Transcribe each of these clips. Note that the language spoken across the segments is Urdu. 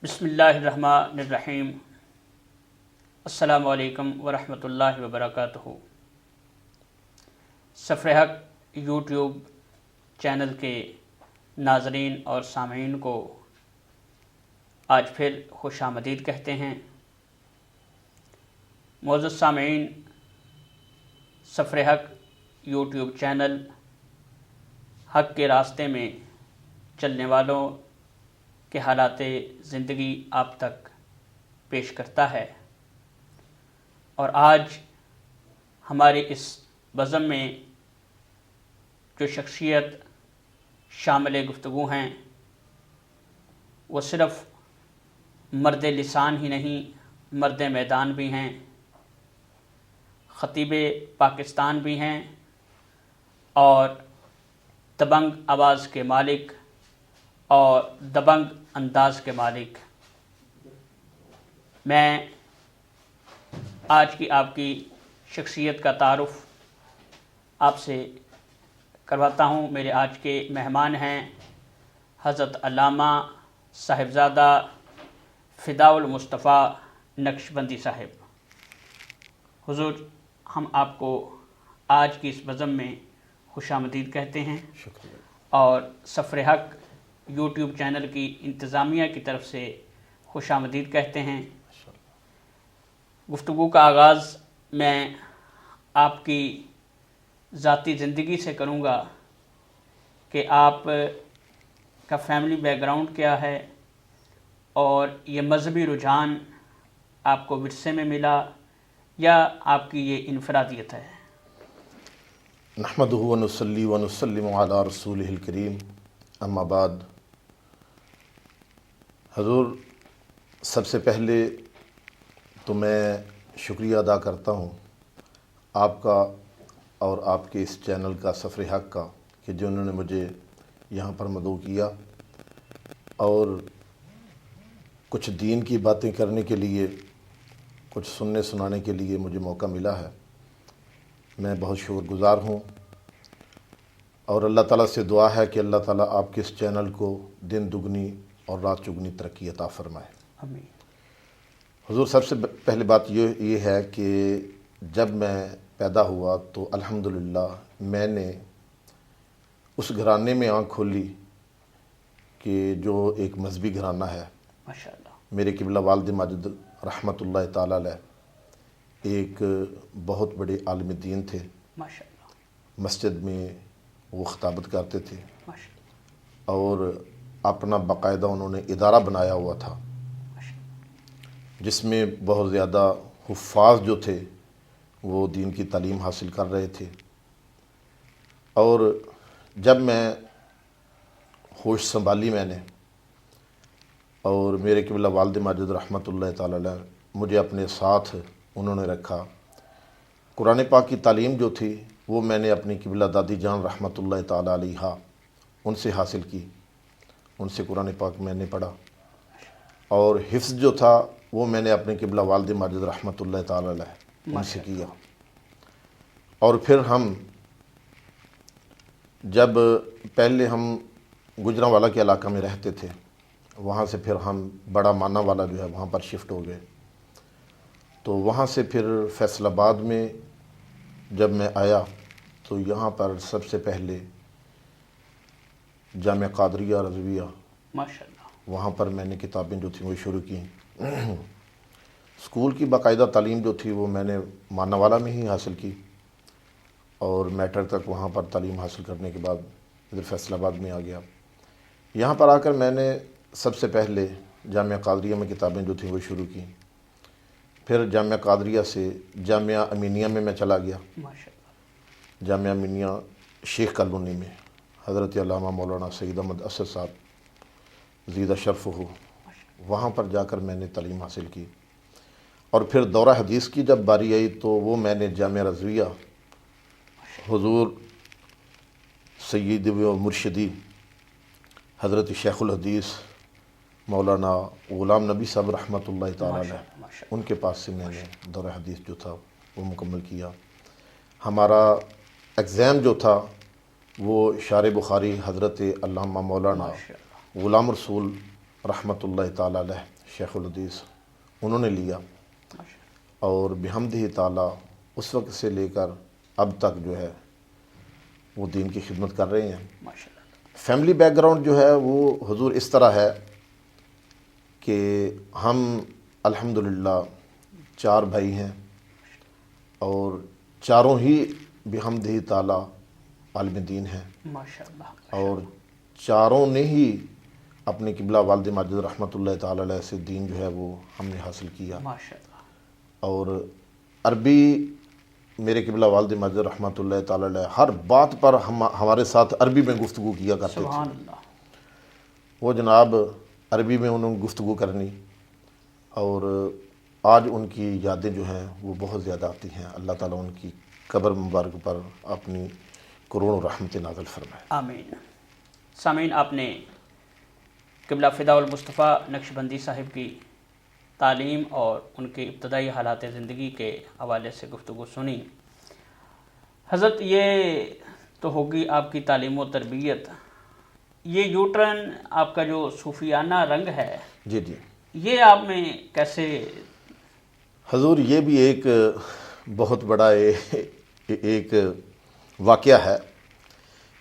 بسم اللہ الرحمن الرحیم۔ السلام علیکم ورحمۃ اللہ وبرکاتہ۔ سفر حق یوٹیوب چینل کے ناظرین اور سامعین کو آج پھر خوش آمدید کہتے ہیں۔ معزز سامعین، سفر حق یوٹیوب چینل حق کے راستے میں چلنے والوں کے حالات زندگی آپ تک پیش کرتا ہے، اور آج ہمارے اس بزم میں جو شخصیت شامل گفتگو ہیں وہ صرف مرد لسان ہی نہیں، مرد میدان بھی ہیں، خطیب پاکستان بھی ہیں اور دبنگ آواز کے مالک اور دبنگ انداز کے مالک۔ میں آج کی آپ کی شخصیت کا تعارف آپ سے کرواتا ہوں۔ میرے آج کے مہمان ہیں حضرت علامہ صاحبزادہ فداء المصطفیٰ نقشبندی صاحب۔ حضور، ہم آپ کو آج کی اس بزم میں خوش آمدید کہتے ہیں، شکریہ، اور سفر حق یوٹیوب چینل کی انتظامیہ کی طرف سے خوش آمدید کہتے ہیں۔ گفتگو کا آغاز میں آپ کی ذاتی زندگی سے کروں گا کہ آپ کا فیملی بیک گراؤنڈ کیا ہے، اور یہ مذہبی رجحان آپ کو ورثے میں ملا یا آپ کی یہ انفرادیت ہے؟ نحمدہ ونصلی ونسلم علی رسولہ الکریم، اما بعد۔ حضور، سب سے پہلے تو میں شکریہ ادا کرتا ہوں آپ کا اور آپ کے اس چینل کا، سفر حق کا، کہ جنہوں نے مجھے یہاں پر مدعو کیا اور کچھ دین کی باتیں کرنے کے لیے، کچھ سننے سنانے کے لیے مجھے موقع ملا ہے۔ میں بہت شکر گزار ہوں، اور اللہ تعالیٰ سے دعا ہے کہ اللہ تعالیٰ آپ کے اس چینل کو دن دگنی اور رات چگنی ترقی عطا فرمائے۔ آمین۔ حضور، سب سے پہلے بات یہ ہے کہ جب میں پیدا ہوا تو الحمدللہ میں نے اس گھرانے میں آنکھ کھولی کہ جو ایک مذہبی گھرانہ ہے۔ ماشاءاللہ۔ میرے قبلہ والد ماجد رحمۃ اللہ تعالیٰ علیہ ایک بہت بڑے عالم دین تھے۔ ماشاءاللہ۔ مسجد میں وہ خطابت کرتے تھے، ماشاءاللہ۔ اور اپنا باقاعدہ انہوں نے ادارہ بنایا ہوا تھا ماشاءاللہ۔ جس میں بہت زیادہ حفاظ جو تھے وہ دین کی تعلیم حاصل کر رہے تھے۔ اور جب میں ہوش سنبھالی میں نے، اور میرے قبلہ والد ماجد رحمۃ اللہ تعالی علیہ مجھے اپنے ساتھ انہوں نے رکھا، قرآن پاک کی تعلیم جو تھی وہ میں نے اپنی قبلہ دادی جان رحمۃ اللہ تعالی علیہ ان سے حاصل کی، ان سے قرآن پاک میں نے پڑھا، اور حفظ جو تھا وہ میں نے اپنے قبلہ والد ماجد رحمۃ اللہ تعالی علیہ ان سے کیا۔ اور پھر ہم جب پہلے ہم گجرانوالہ کے علاقہ میں رہتے تھے، وہاں سے پھر ہم بڑا مانا والا جو ہے وہاں پر شفٹ ہو گئے، تو وہاں سے پھر فیصل آباد میں جب میں آیا تو یہاں پر سب سے پہلے جامعہ قادریہ رضویہ، ماشاءاللہ۔ وہاں پر میں نے کتابیں جو تھیں وہ شروع کی۔ اسکول کی باقاعدہ تعلیم جو تھی وہ میں نے مانا والا میں ہی حاصل کی، اور میٹرک تک وہاں پر تعلیم حاصل کرنے کے بعد ادھر فیصل آباد میں آ گیا۔ یہاں پر آ کر میں نے سب سے پہلے جامعہ قادریہ میں کتابیں جو تھیں وہ شروع کی، پھر جامعہ قادریہ سے جامعہ امینیہ میں چلا گیا۔ ماشاءاللہ۔ جامعہ امینیہ شیخ کالونی میں حضرت علامہ مولانا سید احمد اسد صاحب زیدہ شرف ہو، وہاں پر جا کر میں نے تعلیم حاصل کی۔ اور پھر دورہ حدیث کی جب باری آئی تو وہ میں نے جامعہ رضویہ حضور سید و مرشدی حضرت شیخ الحدیث مولانا غلام نبی صاحب رحمۃ اللہ تعالی علیہ ان کے پاس سے میں نے دورہ حدیث جو تھا وہ مکمل کیا۔ ہمارا ایگزام جو تھا وہ شارح بخاری حضرت علامہ مولانا غلام رسول رحمۃ اللہ تعالی علیہ شیخ الحدیث انہوں نے لیا، اور بحمدہ تعالیٰ اس وقت سے لے کر اب تک جو ہے وہ دین کی خدمت کر رہے ہیں۔ ماشاء اللہ۔ فیملی بیک گراؤنڈ جو ہے وہ حضور اس طرح ہے کہ ہم الحمدللہ 4 بھائی ہیں، اور چاروں ہی بحمدہ تعالیٰ عالم دین ہیں، ماشاء اللہ۔ اور چاروں نے ہی اپنے قبلہ والد ماجد رحمۃ اللہ تعالی علیہ سے دین جو ہے وہ ہم نے حاصل کیا، ماشاء اللہ۔ اور عربی میرے قبلہ والد ماجد رحمۃ اللہ تعالی علیہ ہر بات پر ہمارے ساتھ عربی میں گفتگو کیا کرتے تھے۔ سبحان اللہ۔ وہ جناب عربی میں انہوں نے گفتگو کرنی، اور آج ان کی یادیں جو ہیں وہ بہت زیادہ آتی ہیں۔ اللہ تعالیٰ ان کی قبر مبارک پر اپنی کروڑوں رحمت نازل فرمائے۔ آمین۔ سامعین، آپ نے قبلہ فداء المصطفیٰ نقشبندی صاحب کی تعلیم اور ان کے ابتدائی حالات زندگی کے حوالے سے گفتگو سنی۔ حضرت، یہ تو ہوگی آپ کی تعلیم و تربیت، یہ یوٹرن آپ کا جو صوفیانہ رنگ ہے، جی جی، یہ آپ میں کیسے؟ حضور یہ بھی ایک بہت بڑا ایک واقعہ ہے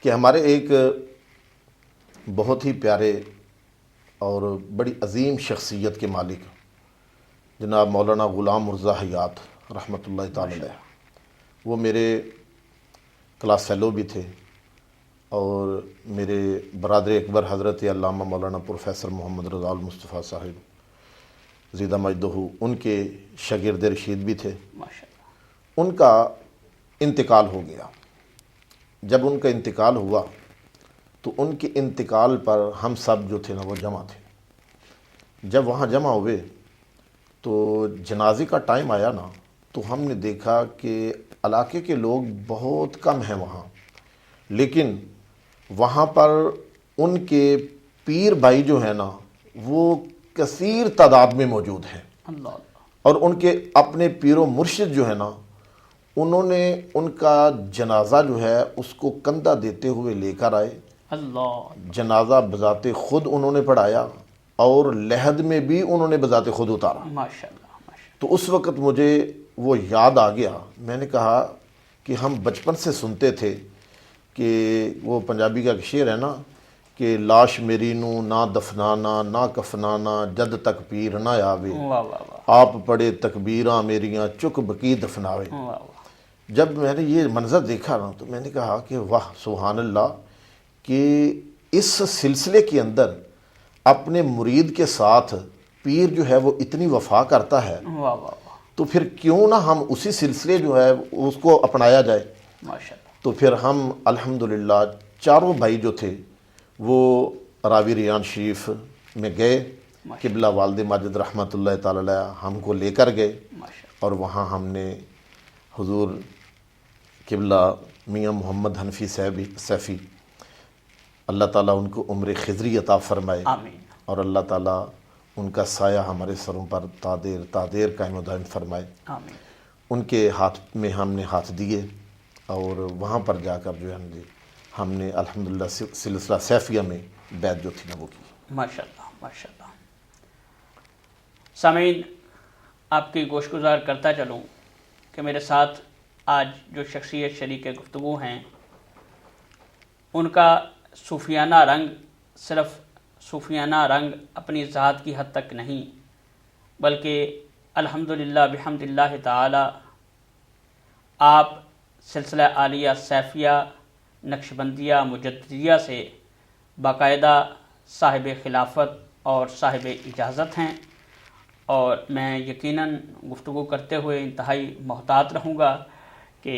کہ ہمارے ایک بہت ہی پیارے اور بڑی عظیم شخصیت کے مالک جناب مولانا غلام مرزا حیات رحمۃ اللہ تعالی علیہ، وہ میرے کلاس فیلو بھی تھے، اور میرے برادر اکبر حضرت علامہ مولانا پروفیسر محمد رضا المصطفیٰ صاحب زیدہ مجدہ ان کے شاگرد رشید بھی تھے۔ ماشاء اللہ۔ ان کا انتقال ہو گیا۔ جب ان کا انتقال ہوا تو ان کے انتقال پر ہم سب جو تھے نا وہ جمع تھے۔ جب وہاں جمع ہوئے تو جنازے کا ٹائم آیا نا، تو ہم نے دیکھا کہ علاقے کے لوگ بہت کم ہیں وہاں، لیکن وہاں پر ان کے پیر بھائی جو ہیں نا وہ کثیر تعداد میں موجود ہیں، اللہ اللہ۔ اور ان کے اپنے پیر و مرشد جو ہے نا، انہوں نے ان کا جنازہ جو ہے اس کو کندھا دیتے ہوئے لے کر آئے۔ اللہ۔ جنازہ بذات خود انہوں نے پڑھایا، اور لحد میں بھی انہوں نے بذات خود اتارا۔ ماشاء اللہ، ماشاء تو اس وقت مجھے وہ یاد آ گیا۔ میں نے کہا کہ ہم بچپن سے سنتے تھے کہ وہ پنجابی کا ایک شعر ہے نا کہ لاش میری نو نہ دفنانا نہ کفنانا جد تک پیر نہ آوے، اللہ۔ واہ واہ واہ آپ پڑے تکبیراں میریاں چک بکی دفناوے۔ واہ واہ۔ جب میں نے یہ منظر دیکھا نا تو میں نے کہا کہ واہ سبحان اللہ، کہ اس سلسلے کے اندر اپنے مرید کے ساتھ پیر جو ہے وہ اتنی وفا کرتا ہے، واہ واہ واہ۔ تو پھر کیوں نہ ہم اسی سلسلے جو ہے اس کو اپنایا جائے۔ ماشاء اللہ۔ تو پھر ہم الحمدللہ چاروں بھائی جو تھے وہ راوی ریان شریف میں گئے، قبلہ والد ماجد رحمۃ اللہ تعالی علیہ ہم کو لے کر گئے، ماشاء اور وہاں ہم نے حضور قبلہ میاں محمد حنفی سیفی اللہ تعالیٰ ان کو عمر خضری عطا فرمائے، آمین۔ اور اللہ تعالیٰ ان کا سایہ ہمارے سروں پر تادیر قائم و دائم فرمائے۔ آمین۔ ان کے ہاتھ میں ہم نے ہاتھ دیے، اور وہاں پر جا کر جو ہے ہم نے الحمدللہ سلسلہ سیفیہ میں بیعت جو تھی نا وہ کی۔ ماشاء اللہ، ماشاء اللہ۔ سامعین، آپ کی گوش گزار کرتا چلوں کہ میرے ساتھ آج جو شخصیت شریک گفتگو ہیں، ان کا صوفیانہ رنگ صرف صوفیانہ رنگ اپنی ذات کی حد تک نہیں، بلکہ الحمدللہ بحمد اللہ تعالی آپ سلسلہ عالیہ سیفیہ نقشبندیہ مجددیہ سے باقاعدہ صاحب خلافت اور صاحب اجازت ہیں، اور میں یقیناً گفتگو کرتے ہوئے انتہائی محتاط رہوں گا کہ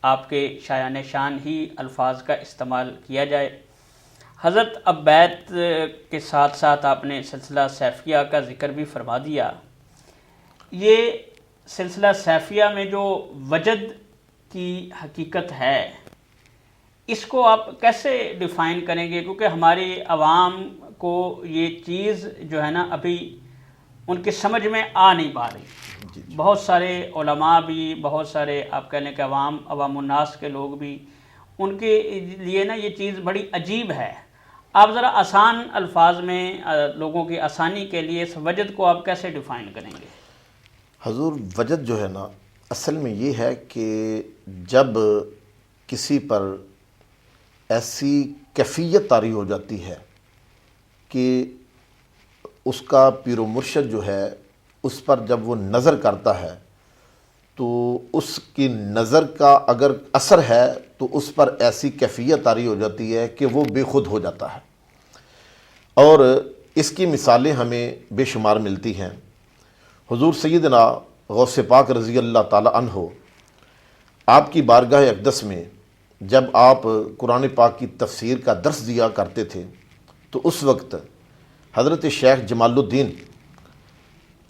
آپ کے شایان شان ہی الفاظ کا استعمال کیا جائے۔ حضرت، اب بیعت کے ساتھ ساتھ آپ نے سلسلہ سیفیہ کا ذکر بھی فرما دیا۔ یہ سلسلہ سیفیہ میں جو وجد کی حقیقت ہے، اس کو آپ کیسے ڈیفائن کریں گے؟ کیونکہ ہماری عوام کو یہ چیز جو ہے نا ابھی ان کی سمجھ میں آ نہیں پا رہی۔ بہت سارے علماء بھی، بہت سارے آپ کہنے کے عوام الناس کے لوگ بھی، ان کے لیے نا یہ چیز بڑی عجیب ہے۔ آپ ذرا آسان الفاظ میں لوگوں کی آسانی کے لیے اس وجد کو آپ کیسے ڈیفائن کریں گے؟ حضور وجد جو ہے نا، اصل میں یہ ہے کہ جب کسی پر ایسی کیفیت طاری ہو جاتی ہے کہ اس کا پیر و مرشد جو ہے اس پر جب وہ نظر کرتا ہے تو اس کی نظر کا اگر اثر ہے تو اس پر ایسی کیفیت طاری ہو جاتی ہے کہ وہ بے خود ہو جاتا ہے، اور اس کی مثالیں ہمیں بے شمار ملتی ہیں۔ حضور سیدنا غوث پاک رضی اللہ تعالی عنہ آپ کی بارگاہ اقدس میں جب آپ قرآن پاک کی تفسیر کا درس دیا کرتے تھے تو اس وقت حضرت شیخ جمال الدین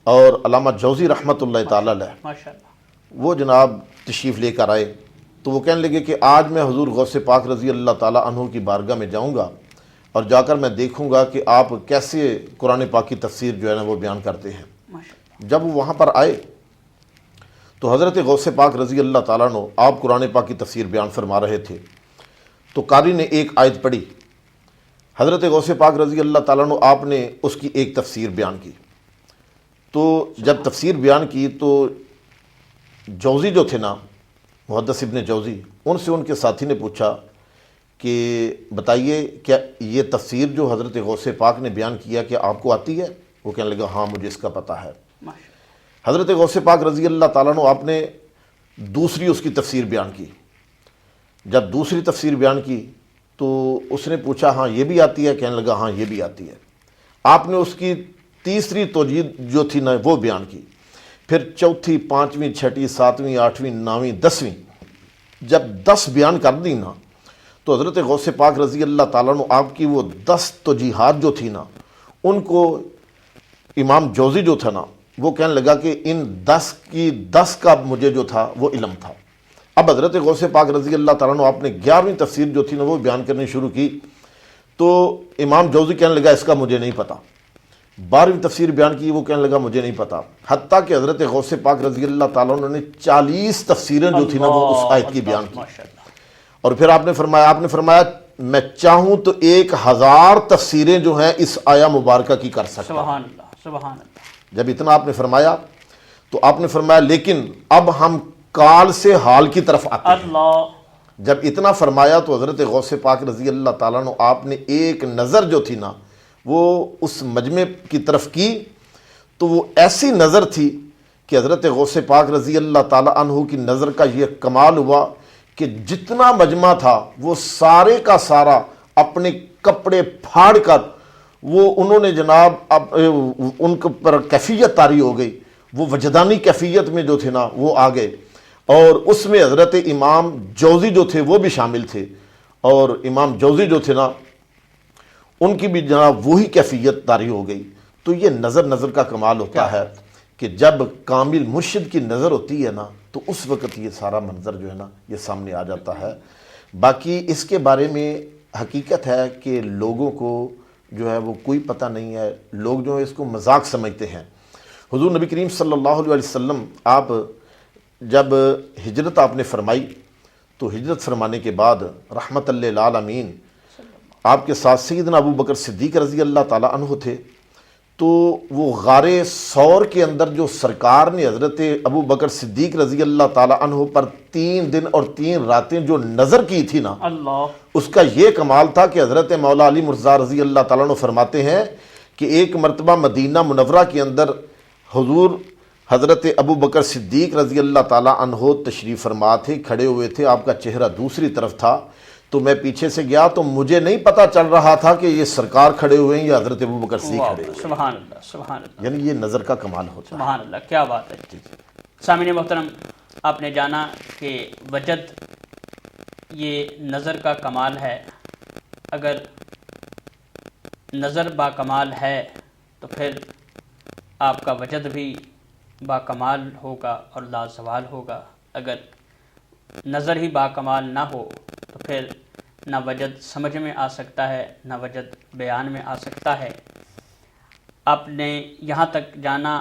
اور علامہ جوزی رحمۃ اللہ تعالی علیہ ماشاءاللہ وہ جناب تشریف لے کر آئے، تو وہ کہنے لگے کہ آج میں حضور غوث پاک رضی اللہ تعالی عنہ کی بارگاہ میں جاؤں گا اور جا کر میں دیکھوں گا کہ آپ کیسے قرآن پاک کی تفسیر جو ہے نا وہ بیان کرتے ہیں۔ ماشاءاللہ۔ جب وہ وہاں پر آئے تو حضرت غوث پاک رضی اللہ تعالیٰ عنہ آپ قرآن پاک کی تفسیر بیان فرما رہے تھے، تو قاری نے ایک آیت پڑھی، حضرت غوث پاک رضی اللہ تعالیٰ عنہ آپ نے اس کی ایک تفسیر بیان کی، تو جب تفسیر بیان کی تو جوزی جو تھے نا، محدث ابن جوزی، ان سے ان کے ساتھی نے پوچھا کہ بتائیے کیا یہ تفسیر جو حضرت غوث پاک نے بیان کیا کہ آپ کو آتی ہے؟ وہ کہنے لگا ہاں مجھے اس کا پتہ ہے۔ حضرت غوث پاک رضی اللہ تعالیٰ عنہ آپ نے دوسری اس کی تفسیر بیان کی، جب دوسری تفسیر بیان کی تو اس نے پوچھا ہاں یہ بھی آتی ہے؟ کہنے لگا ہاں یہ بھی آتی ہے۔ آپ نے اس کی تیسری توجیہ جو تھی نا وہ بیان کی، پھر چوتھی، پانچویں، چھٹی، ساتویں، آٹھویں، نویں، دسویں، جب 10 بیان کر دی نا تو حضرت غوث پاک رضی اللہ تعالیٰ عنہ آپ کی وہ 10 توجیحات جو تھی نا ان کو امام جوزی جو تھا نا وہ کہنے لگا کہ ان 10 کی 10 کا مجھے جو تھا وہ علم تھا۔ اب حضرت غوث پاک رضی اللہ تعالیٰ عنہ آپ نے 11ویں تفسیر جو تھی نا وہ بیان کرنی شروع کی، تو امام جوزی کہنے لگا اس کا مجھے نہیں پتہ۔ 12ویں تفسیر بیان کی، وہ کہنے لگا مجھے نہیں پتہ، حتیٰ کہ حضرت غوث پاک رضی اللہ تعالیٰ عنہ نے 40 تفسیریں جو تھی نا وہ اس آیت کی بیان کی، اور پھر آپ نے فرمایا میں چاہوں تو 1000 تفسیریں جو ہیں اس آیا مبارکہ کی کر سکتا ہوں۔ سبحان اللہ، سبحان اللہ۔ جب اتنا آپ نے فرمایا تو آپ نے فرمایا لیکن اب ہم کال سے حال کی طرف آتے ہیں۔ اللہ۔ جب اتنا فرمایا تو حضرت غوث پاک رضی اللہ تعالیٰ عنہ آپ نے ایک نظر جو تھی نا وہ اس مجمع کی طرف کی، تو وہ ایسی نظر تھی کہ حضرت غوث پاک رضی اللہ تعالیٰ عنہ کی نظر کا یہ کمال ہوا کہ جتنا مجمع تھا وہ سارے کا سارا اپنے کپڑے پھاڑ کر وہ انہوں نے جناب اب ان پر کیفیت طاری ہو گئی، وہ وجدانی کیفیت میں جو تھے نا وہ آ گئے، اور اس میں حضرت امام جوزی جو تھے وہ بھی شامل تھے، اور امام جوزی جو تھے نا ان کی بھی جناب وہی کیفیت طاری ہو گئی۔ تو یہ نظر کا کمال ہوتا ہے کہ جب کامل مرشد کی نظر ہوتی ہے نا تو اس وقت یہ سارا منظر جو ہے نا یہ سامنے آ جاتا ہے۔ باقی اس کے بارے میں حقیقت ہے کہ لوگوں کو جو ہے وہ کوئی پتہ نہیں ہے، لوگ جو ہے اس کو مذاق سمجھتے ہیں۔ حضور نبی کریم صلی اللہ علیہ وسلم آپ جب ہجرت آپ نے فرمائی تو ہجرت فرمانے کے بعد رحمت للعالمین آپ کے ساتھ سیدنا ابو بکر صدیق رضی اللہ تعالیٰ عنہ تھے، تو وہ غار ثور کے اندر جو سرکار نے حضرت ابو بکر صدیق رضی اللہ تعالیٰ عنہ پر 3 دن اور 3 راتیں جو نظر کی تھی نا اللہ، اس کا یہ کمال تھا کہ حضرت مولا علی مرزا رضی اللہ تعالیٰ عنہ فرماتے ہیں کہ ایک مرتبہ مدینہ منورہ کے اندر حضور حضرت ابو بکر صدیق رضی اللہ تعالیٰ عنہ تشریف فرما تھے، کھڑے ہوئے تھے، آپ کا چہرہ دوسری طرف تھا، تو میں پیچھے سے گیا تو مجھے نہیں پتہ چل رہا تھا کہ یہ سرکار کھڑے ہوئے ہیں یا حضرت ابو بکر صدیق کھڑے ہوئے ہیں۔ سبحان اللہ، سبحان اللہ، یعنی یہ نظر کا کمال ہوتا ہے۔ سبحان اللہ، کیا بات ہے۔ سامعین محترم، آپ نے جانا کہ وجد یہ نظر کا کمال ہے، اگر نظر با کمال ہے تو پھر آپ کا وجد بھی با کمال ہوگا اور لازوال ہوگا۔ اگر نظر ہی با کمال نہ ہو تو پھر نہ وجد سمجھ میں آ سکتا ہے، نہ وجد بیان میں آ سکتا ہے۔ آپ نے یہاں تک جانا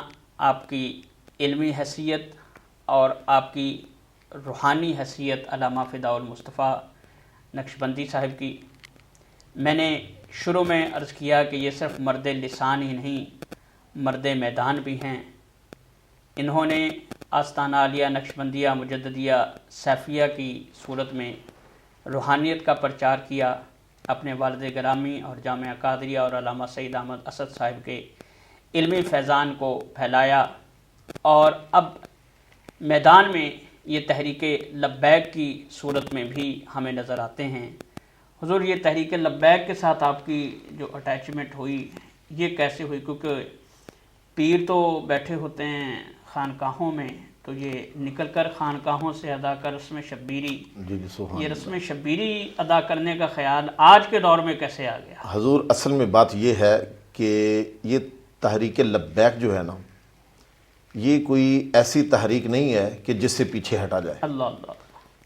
آپ کی علمی حیثیت اور آپ کی روحانی حیثیت علامہ فداء المصطفیٰ نقشبندی صاحب کی۔ میں نے شروع میں عرض کیا کہ یہ صرف مرد لسان ہی نہیں، مرد میدان بھی ہیں۔ انہوں نے آستانہ عالیہ، نقشبندیہ، مجددیہ، سیفیہ کی صورت میں روحانیت کا پرچار کیا، اپنے والد گرامی اور جامعہ قادریہ اور علامہ سعید احمد اسد صاحب کے علمی فیضان کو پھیلایا، اور اب میدان میں یہ تحریک لبیک کی صورت میں بھی ہمیں نظر آتے ہیں۔ حضور، یہ تحریک لبیک کے ساتھ آپ کی جو اٹیچمنٹ ہوئی یہ کیسے ہوئی؟ کیونکہ پیر تو بیٹھے ہوتے ہیں خانقاہوں میں، تو یہ نکل کر خانقاہوں سے ادا کر رسم شبیری، یہ رسم شبیری ادا کرنے کا خیال آج کے دور میں کیسے آ گیا؟ حضور، اصل میں بات یہ ہے کہ یہ تحریک لبیک جو ہے نا، یہ کوئی ایسی تحریک نہیں ہے کہ جس سے پیچھے ہٹا جائے۔ اللہ اللہ۔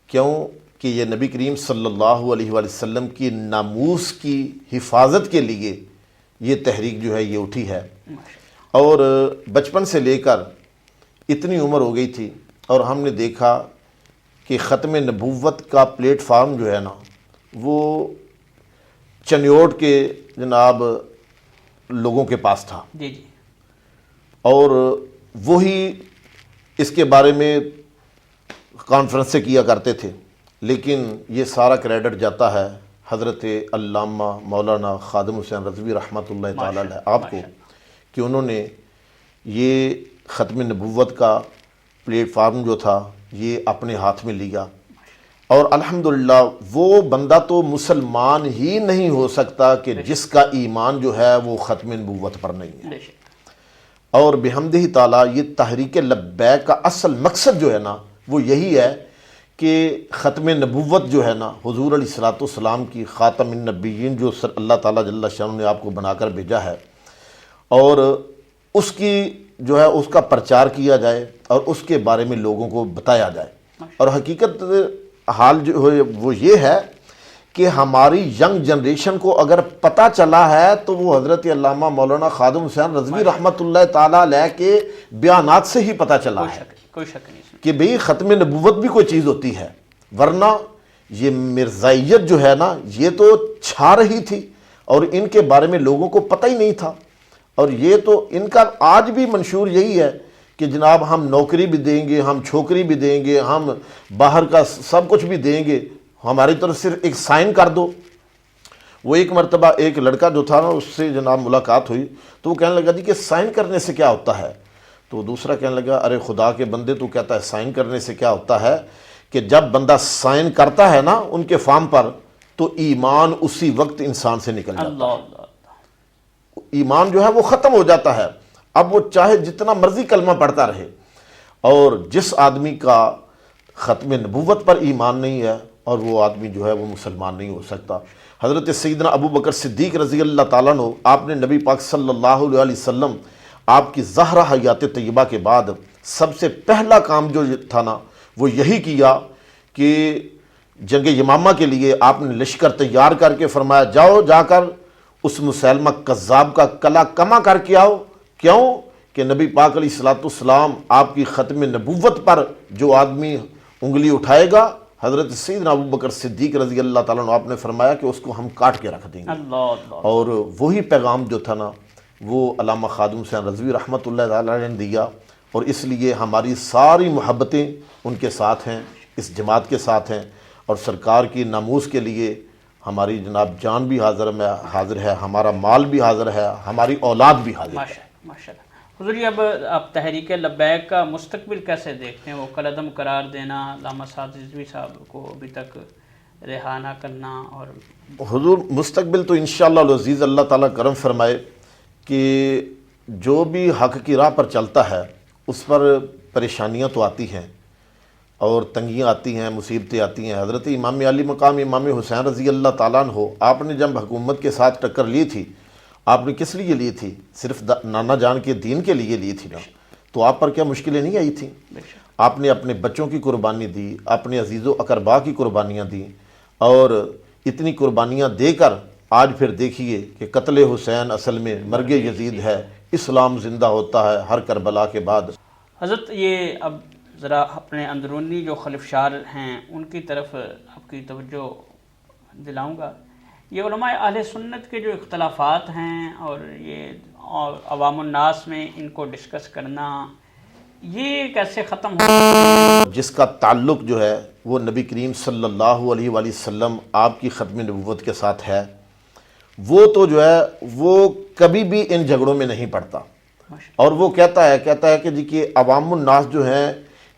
کیوں کہ یہ نبی کریم صلی اللہ علیہ وآلہ وسلم کی ناموس کی حفاظت کے لیے یہ تحریک جو ہے یہ اٹھی ہے، اور بچپن سے لے کر اتنی عمر ہو گئی تھی، اور ہم نے دیکھا کہ ختم نبوت کا پلیٹ فارم جو ہے نا وہ چنیوٹ کے جناب لوگوں کے پاس تھا، جی جی، اور وہی اس کے بارے میں کانفرنسیں کیا کرتے تھے، لیکن یہ سارا کریڈٹ جاتا ہے حضرت علامہ مولانا خادم حسین رضوی رحمۃ اللہ تعالی علیہ آپ کو، کہ انہوں نے یہ ختم نبوت کا پلیٹ فارم جو تھا یہ اپنے ہاتھ میں لیا، اور الحمدللہ وہ بندہ تو مسلمان ہی نہیں ہو سکتا کہ جس کا ایمان جو ہے وہ ختم نبوت پر نہیں ہے۔ اور بحمدہ تعالیٰ یہ تحریک لبیک کا اصل مقصد جو ہے نا وہ یہی ہے کہ ختم نبوت جو ہے نا حضور علیہ الصلوۃ والسلام کی خاتم النبیین جو اللہ تعالیٰ جل شانہ نے آپ کو بنا کر بھیجا ہے، اور اس کی جو ہے اس کا پرچار کیا جائے اور اس کے بارے میں لوگوں کو بتایا جائے۔ اور حقیقت حال جو ہے وہ یہ ہے کہ ہماری ینگ جنریشن کو اگر پتہ چلا ہے تو وہ حضرت علامہ مولانا خادم حسین رضوی رحمۃ اللہ تعالیٰ علیہ کے بیانات سے ہی پتہ چلا ہے کوئی شک نہیں کہ بھئی ختم نبوت بھی کوئی چیز ہوتی ہے، ورنہ یہ مرزائیت جو ہے نا یہ تو چھا رہی تھی اور ان کے بارے میں لوگوں کو پتہ ہی نہیں تھا، اور یہ تو ان کا آج بھی منشور یہی ہے کہ جناب ہم نوکری بھی دیں گے، ہم چھوکری بھی دیں گے، ہم باہر کا سب کچھ بھی دیں گے، ہماری طرف صرف ایک سائن کر دو۔ وہ ایک مرتبہ ایک لڑکا جو تھا نا اس سے جناب ملاقات ہوئی تو وہ کہنے لگا جی کہ سائن کرنے سے کیا ہوتا ہے؟ تو دوسرا کہنے لگا ارے خدا کے بندے، تو کہتا ہے سائن کرنے سے کیا ہوتا ہے کہ جب بندہ سائن کرتا ہے نا ان کے فارم پر تو ایمان اسی وقت انسان سے نکل جاتا ہے، ایمان جو ہے وہ ختم ہو جاتا ہے، اب وہ چاہے جتنا مرضی کلمہ پڑھتا رہے۔ اور جس آدمی کا ختم نبوت پر ایمان نہیں ہے اور وہ آدمی جو ہے وہ مسلمان نہیں ہو سکتا۔ حضرت سیدنا ابو بکر صدیق رضی اللہ تعالیٰ عنہ، آپ نے نبی پاک صلی اللہ علیہ وسلم آپ کی زہرہ حیات طیبہ کے بعد سب سے پہلا کام جو تھا نا وہ یہی کیا کہ جنگ یمامہ کے لیے آپ نے لشکر تیار کر کے فرمایا جاؤ جا کر اس مسلمہ کذاب کا کلا کما کر کے آؤ۔ کیوں کہ نبی پاک علیہ الصلوۃ والسلام آپ کی ختم نبوت پر جو آدمی انگلی اٹھائے گا، حضرت سیدنا ابو بکر صدیق رضی اللہ تعالیٰ عنہ آپ نے فرمایا کہ اس کو ہم کاٹ کے رکھ دیں گے۔ اور وہی پیغام جو تھا نا وہ علامہ خادم حسین رضوی رحمۃ اللہ تعالیٰ نے دیا، اور اس لیے ہماری ساری محبتیں ان کے ساتھ ہیں، اس جماعت کے ساتھ ہیں، اور سرکار کی ناموس کے لیے ہماری جناب جان بھی حاضر ہے، ہمارا مال بھی حاضر ہے، ہماری اولاد بھی حاضر ہے۔ ماشاءاللہ۔ حضور جی، اب آپ تحریک لبیک کا مستقبل کیسے دیکھتے ہیں؟ وہ قلعدم قرار دینا، علامہ سعد رضوی صاحب کو ابھی تک رہا نہ کرنا، اور حضور مستقبل تو انشاءاللہ العزیز اللہ تعالیٰ کرم فرمائے کہ جو بھی حق کی راہ پر چلتا ہے اس پر پریشانیاں تو آتی ہیں اور تنگیاں آتی ہیں، مصیبتیں آتی ہیں۔ حضرت امام علی مقام امام حسین رضی اللہ تعالیٰ عنہ، آپ نے جب حکومت کے ساتھ ٹکر لی تھی، آپ نے کس لیے لی تھی؟ صرف نانا جان کے دین کے لیے لی تھی نا، تو آپ پر کیا مشکلیں نہیں آئی تھیں؟ آپ نے اپنے بچوں کی قربانی دی، اپنے عزیز و اقربا کی قربانیاں دیں، اور اتنی قربانیاں دے کر آج پھر دیکھیے کہ قتل حسین اصل میں مرگ یزید ہے، اسلام زندہ ہوتا ہے ہر کربلا کے بعد۔ حضرت یہ اب ذرا اپنے اندرونی جو خلفشار ہیں ان کی طرف آپ کی توجہ دلاؤں گا۔ یہ علماء اہل سنت کے جو اختلافات ہیں اور یہ عوام الناس میں ان کو ڈسکس کرنا، یہ کیسے ختم ہو؟ جس کا تعلق جو ہے وہ نبی کریم صلی اللہ علیہ وآلہ وسلم آپ کی ختم نبوت کے ساتھ ہے، وہ تو جو ہے وہ کبھی بھی ان جھگڑوں میں نہیں پڑتا، اور وہ کہتا ہے کہ جی کہ عوام الناس جو ہیں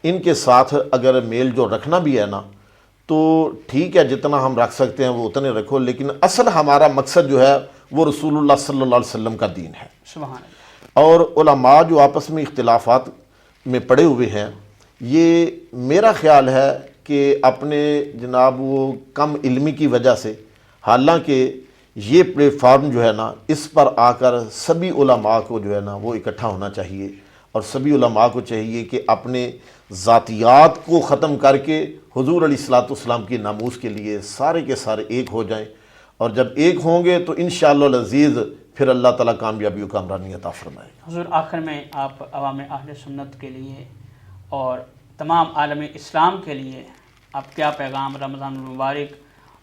ان کے ساتھ اگر میل جو رکھنا بھی ہے نا تو ٹھیک ہے، جتنا ہم رکھ سکتے ہیں وہ اتنے رکھو، لیکن اصل ہمارا مقصد جو ہے وہ رسول اللہ صلی اللہ علیہ وسلم کا دین ہے۔ سبحان اللہ۔ اور علماء جو آپس میں اختلافات میں پڑے ہوئے ہیں، یہ میرا خیال ہے کہ اپنے جناب وہ کم علمی کی وجہ سے، حالانکہ یہ پلیٹ فارم جو ہے نا اس پر آ کر سبھی علماء کو جو ہے نا وہ اکٹھا ہونا چاہیے، اور سبھی علماء کو چاہیے کہ اپنے ذاتیات کو ختم کر کے حضور علیہ الصلوۃ والسلام کی ناموس کے لیے سارے کے سارے ایک ہو جائیں، اور جب ایک ہوں گے تو انشاءاللہ العزیز پھر اللہ تعالیٰ کامیابی و کامرانی عطا فرمائے گا۔ حضور، آخر میں آپ عوام اہل سنت کے لیے اور تمام عالم اسلام کے لیے آپ کیا پیغام رمضان المبارک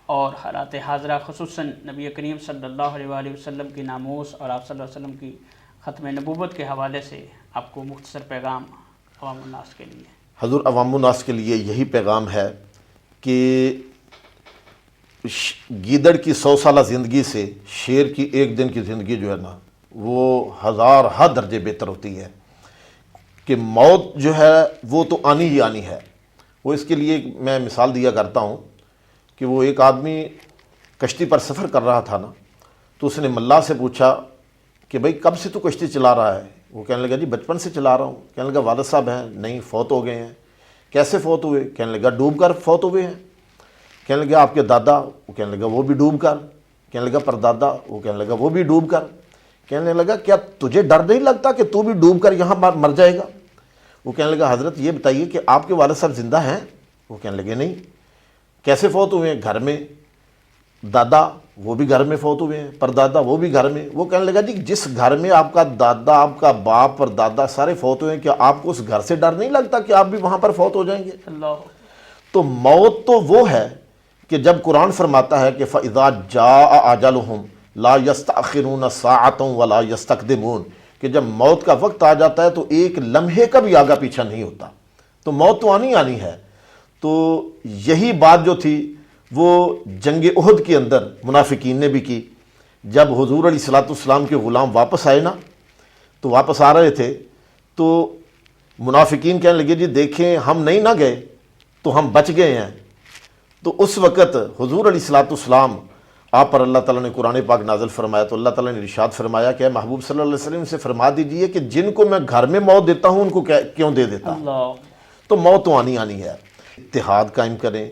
اور حالات حاضرہ خصوصاً نبی کریم صلی اللہ علیہ وآلہ وسلم کی ناموس اور آپ صلی اللہ علیہ وسلم کی ختم نبوت کے حوالے سے آپ کو مختصر پیغام عوام الناس کے لیے؟ حضور، عوام الناس کے لیے یہی پیغام ہے کہ گیدڑ کی 100 سالہ زندگی سے شیر کی ایک دن کی زندگی جو ہے نا وہ ہزار درجے بہتر ہوتی ہے، کہ موت جو ہے وہ تو آنی ہی آنی ہے۔ وہ اس کے لیے میں مثال دیا کرتا ہوں کہ وہ ایک آدمی کشتی پر سفر کر رہا تھا نا، تو اس نے ملا سے پوچھا کہ بھائی کب سے تو کشتی چلا رہا ہے؟ وہ کہنے لگا جی بچپن سے چلا رہا ہوں۔ کہنے لگا والد صاحب ہیں؟ نہیں، فوت ہو گئے ہیں۔ کیسے فوت ہوئے؟ کہنے لگا ڈوب کر فوت ہوئے ہیں۔ کہنے لگا آپ کے دادا؟ وہ کہنے لگا وہ بھی ڈوب کر۔ کہنے لگا پردادا؟ وہ کہنے لگا وہ بھی ڈوب کر۔ کہنے لگا کیا تجھے ڈر نہیں لگتا کہ تو بھی ڈوب کر یہاں مر جائے گا؟ وہ کہنے لگا حضرت یہ بتائیے کہ آپ کے والد صاحب زندہ ہیں؟ وہ کہنے لگے نہیں۔ کیسے فوت ہوئے ہیں؟ گھر میں۔ دادا؟ وہ بھی گھر میں فوت ہوئے ہیں۔ پردادا؟ وہ بھی گھر میں۔ وہ کہنے لگا جی جس گھر میں آپ کا دادا، آپ کا باپ اور دادا سارے فوت ہوئے ہیں، کیا آپ کو اس گھر سے ڈر نہیں لگتا کہ آپ بھی وہاں پر فوت ہو جائیں گے؟ اللہ۔ تو موت تو وہ ہے کہ جب قرآن فرماتا ہے کہ فَإِذَا جَاءَ أَجَلُهُمْ لَا يَسْتَأْخِرُونَ سَاعَةً وَلَا يَسْتَقْدِمُونَ، کہ جب موت کا وقت آ جاتا ہے تو ایک لمحے کا بھی آگا پیچھا نہیں ہوتا، تو موت تو آنی آنی ہے۔ تو یہی بات جو تھی وہ جنگ احد کے اندر منافقین نے بھی کی۔ جب حضور علیہ الصلوۃ والسلام کے غلام واپس آئے نا، تو واپس آ رہے تھے تو منافقین کہنے لگے جی دیکھیں ہم نہیں نہ گئے تو ہم بچ گئے ہیں۔ تو اس وقت حضور علیہ الصلوۃ والسلام آپ پر اللہ تعالیٰ نے قرآن پاک نازل فرمایا، تو اللہ تعالیٰ نے ارشاد فرمایا کہ اے محبوب صلی اللہ علیہ وسلم سے فرما دیجئے کہ جن کو میں گھر میں موت دیتا ہوں ان کو کیوں دے دیتا؟ اللہ۔ تو موت تو آنی آنی ہے۔ اتحاد قائم کریں،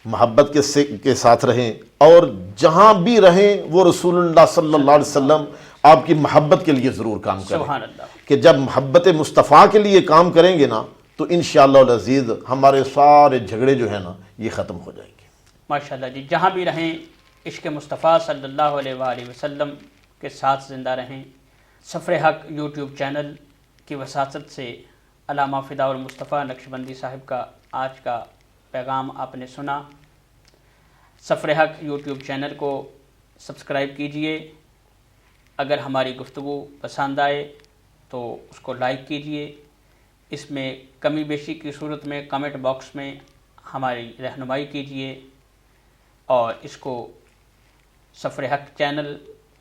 محبت کے ساتھ رہیں، اور جہاں بھی رہیں وہ رسول اللہ صلی اللہ علیہ وسلم آپ کی محبت کے لیے ضرور کام کریں۔ سبحان اللہ۔ کہ جب محبت مصطفیٰ کے لیے کام کریں گے نا تو انشاءاللہ العزیز ہمارے سارے جھگڑے جو ہیں نا یہ ختم ہو جائیں گے۔ ماشاءاللہ جی، جہاں بھی رہیں عشق مصطفیٰ صلی اللہ علیہ وآلہ وسلم کے ساتھ زندہ رہیں۔ سفر حق یوٹیوب چینل کی وساطت سے علامہ فداء المصطفیٰ نقشبندی صاحب کا آج کا پیغام آپ نے سنا۔ سفر حق یوٹیوب چینل کو سبسکرائب کیجئے، اگر ہماری گفتگو پسند آئے تو اس کو لائک کیجئے، اس میں کمی بیشی کی صورت میں کمنٹ باکس میں ہماری رہنمائی کیجئے، اور اس کو سفر حق چینل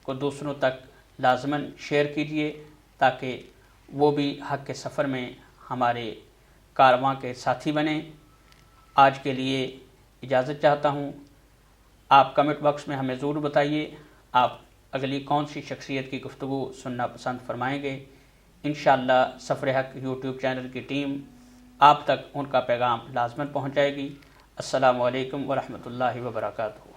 کو دوسروں تک لازماً شیئر کیجئے تاکہ وہ بھی حق کے سفر میں ہمارے کارواں کے ساتھی بنیں۔ آج کے لیے اجازت چاہتا ہوں۔ آپ کمنٹ باکس میں ہمیں ضرور بتائیے آپ اگلی کون سی شخصیت کی گفتگو سننا پسند فرمائیں گے۔ انشاءاللہ سفر حق یوٹیوب چینل کی ٹیم آپ تک ان کا پیغام لازماً پہنچائے گی۔ السلام علیکم ورحمۃ اللہ وبرکاتہ۔